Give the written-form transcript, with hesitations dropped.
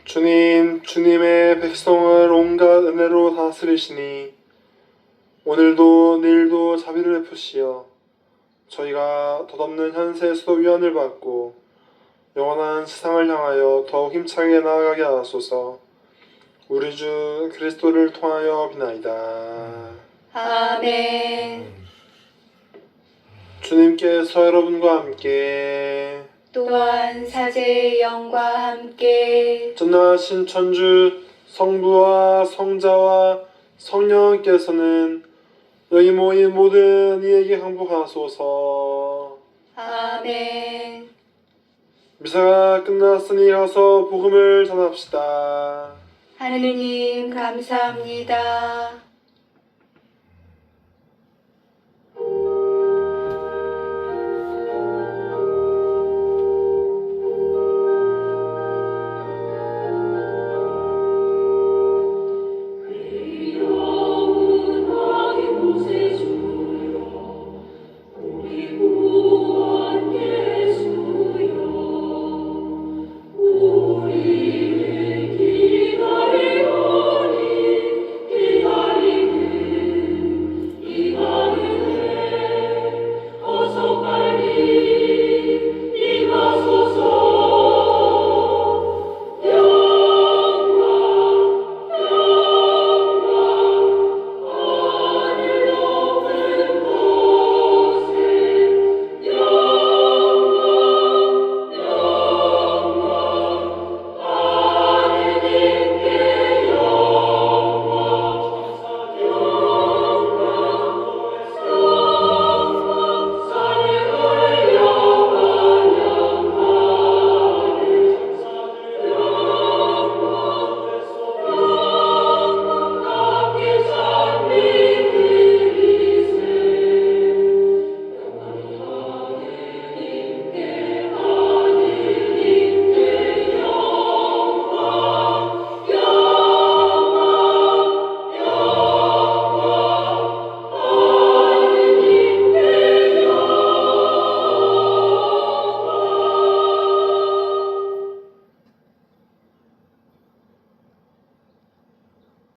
주님의 백성을 온갖 은혜로 다스리시니 오늘도 내일도 자비를 베푸시어 저희가 덧없는 현세에서도 위안을 받고 영원한 세상을 향하여 더욱 힘차게 나아가게 하소서. 우리 주 그리스도를 통하여 비나이다. 아멘. 주님께서 여러분과 함께 또한 사제의 영과 함께 전능하신 천주 성부와 성자와 성령께서는 여기 모인 모든 이에게 항복하소서. 아멘. 미사가 끝났으니 가서 복음을 전합시다. 하느님 감사합니다.